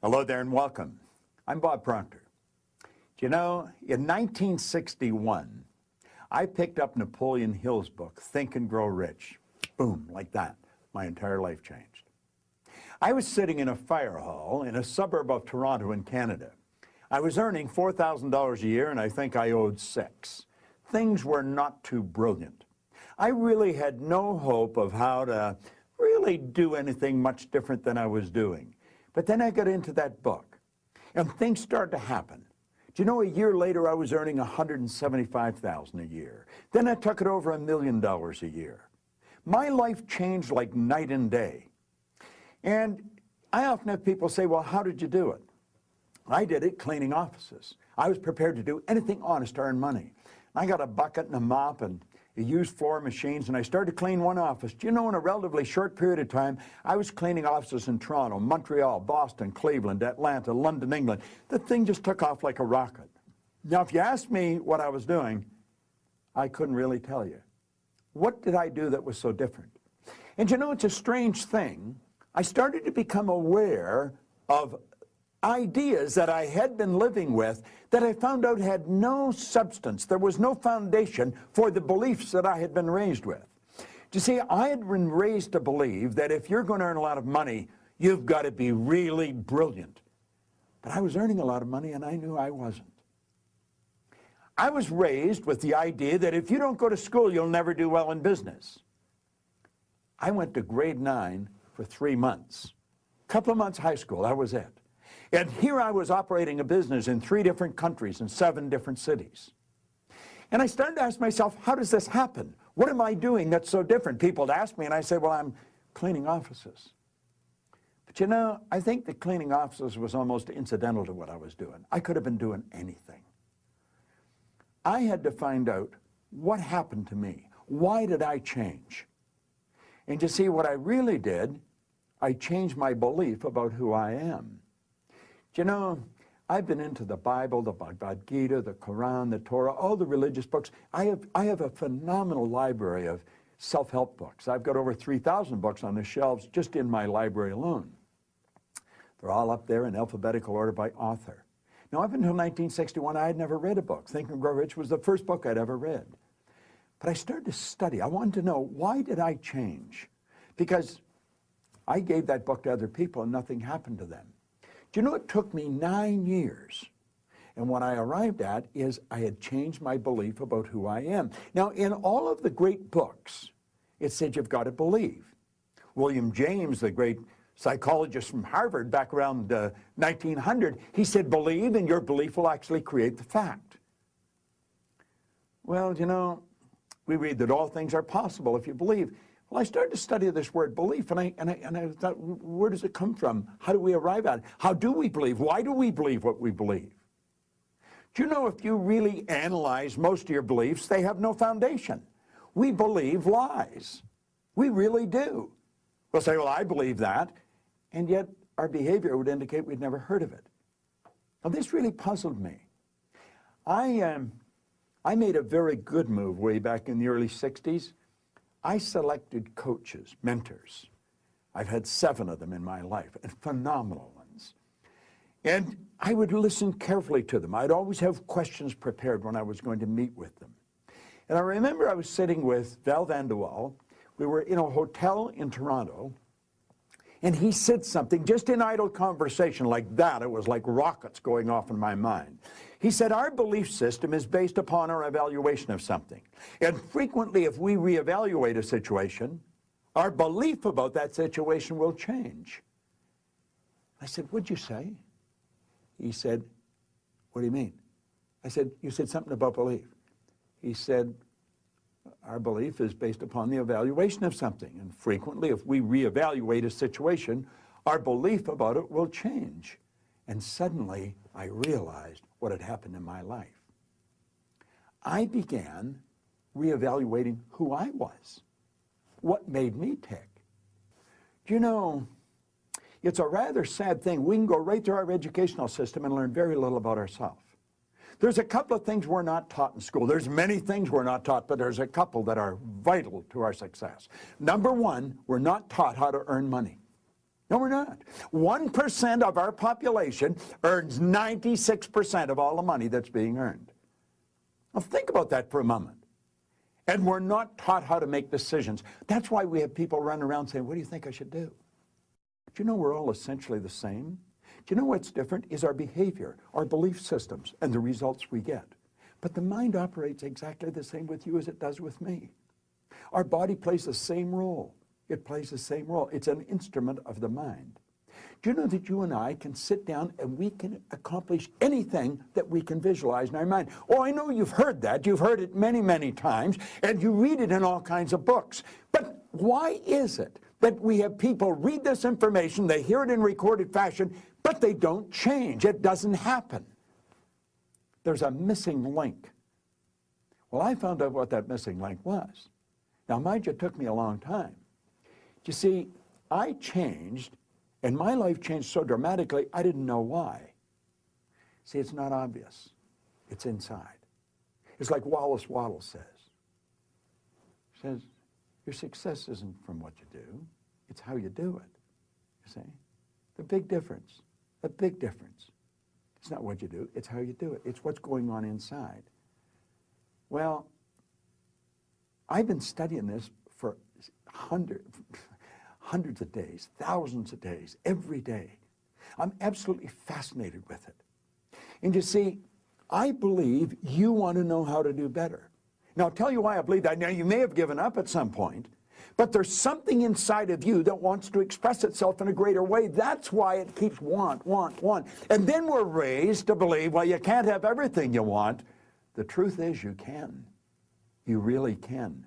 Hello there and welcome. I'm Bob Proctor. Do you know, in 1961, I picked up Napoleon Hill's book, Think and Grow Rich. Boom, like that. My entire life changed. I was sitting in a fire hall in a suburb of Toronto in Canada. I was earning $4,000 a year and I think I owed $6,000. Things were not too brilliant. I really had no hope of how to really do anything much different than I was doing. But then I got into that book, and things started to happen. Do you know, a year later, I was earning $175,000 a year. Then I took it over $1 million a year. My life changed like night and day. And I often have people say, well, how did you do it? I did it cleaning offices. I was prepared to do anything honest to earn money. I got a bucket and a mop and used floor machines, and I started to clean one office. Do you know, in a relatively short period of time, I was cleaning offices in Toronto, Montreal, Boston, Cleveland, Atlanta, London, England. The thing just took off like a rocket. Now, if you asked me what I was doing, I couldn't really tell you. What did I do that was so different? And you know, it's a strange thing. I started to become aware of ideas that I had been living with that I found out had no substance. There was no foundation for the beliefs that I had been raised with. You see, I had been raised to believe that if you're going to earn a lot of money, you've got to be really brilliant. But I was earning a lot of money and I knew I wasn't. I was raised with the idea that if you don't go to school, you'll never do well in business. I went to grade 9 for 3 months. A couple of months high school, that was it. And here I was operating a business in 3 different countries and 7 different cities. And I started to ask myself, how does this happen? What am I doing that's so different? People would ask me and I said, well, I'm cleaning offices. But you know, I think that cleaning offices was almost incidental to what I was doing. I could have been doing anything. I had to find out what happened to me. Why did I change? And you see, what I really did, I changed my belief about who I am. You know, I've been into the Bible, the Bhagavad Gita, the Quran, the Torah, all the religious books. I have a phenomenal library of self-help books. I've got over 3,000 books on the shelves just in my library alone. They're all up there in alphabetical order by author. Now, up until 1961, I had never read a book. Think and Grow Rich was the first book I'd ever read. But I started to study. I wanted to know, why did I change? Because I gave that book to other people and nothing happened to them. Do you know, it took me 9 years. And what I arrived at is I had changed my belief about who I am. Now, in all of the great books, it said you've got to believe. William James, the great psychologist from Harvard back around 1900, he said, believe, and your belief will actually create the fact. Well, you know, we read that all things are possible if you believe. Well, I started to study this word belief, and I thought, where does it come from? How do we arrive at it? How do we believe? Why do we believe what we believe? Do you know, if you really analyze most of your beliefs, they have no foundation. We believe lies. We really do. We'll say, well, I believe that, and yet our behavior would indicate we'd never heard of it. Now, this really puzzled me. I made a very good move way back in the early 60s. I selected coaches, mentors. I've had 7 of them in my life, and phenomenal ones. And I would listen carefully to them. I'd always have questions prepared when I was going to meet with them. And I remember I was sitting with Val Van de Waal. We were in a hotel in Toronto, and he said something just in idle conversation like that. It was like rockets going off in my mind. He said, our belief system is based upon our evaluation of something. And frequently, if we reevaluate a situation, our belief about that situation will change. I said, what'd you say? He said, what do you mean? I said, you said something about belief. He said, our belief is based upon the evaluation of something. And frequently, if we reevaluate a situation, our belief about it will change. And suddenly, I realized what had happened in my life. I began reevaluating who I was, what made me tick. Do you know, it's a rather sad thing. We can go right through our educational system and learn very little about ourselves. There's a couple of things we're not taught in school. There's many things we're not taught, but there's a couple that are vital to our success. Number one, we're not taught how to earn money. No, we're not. 1% of our population earns 96% of all the money that's being earned. Now think about that for a moment. And we're not taught how to make decisions. That's why we have people run around saying, what do you think I should do? Do you know we're all essentially the same? Do you know what's different is our behavior, our belief systems, and the results we get. But the mind operates exactly the same with you as it does with me. Our body plays the same role. It plays the same role. It's an instrument of the mind. Do you know that you and I can sit down and we can accomplish anything that we can visualize in our mind? Oh, I know you've heard that. You've heard it many, many times, and you read it in all kinds of books. But why is it that we have people read this information, they hear it in recorded fashion, but they don't change? It doesn't happen. There's a missing link. Well, I found out what that missing link was. Now, mind you, it took me a long time. You see, I changed, and my life changed so dramatically, I didn't know why. See, it's not obvious. It's inside. It's like Wallace Wattles says. He says, your success isn't from what you do, it's how you do it. You see? The big difference, the big difference. It's not what you do, it's how you do it. It's what's going on inside. Well, I've been studying this for hundreds of days, thousands of days, every day. I'm absolutely fascinated with it. And you see, I believe you want to know how to do better. Now, I'll tell you why I believe that. Now, you may have given up at some point, but there's something inside of you that wants to express itself in a greater way. That's why it keeps want. And then we're raised to believe, well, you can't have everything you want. The truth is you can. You really can.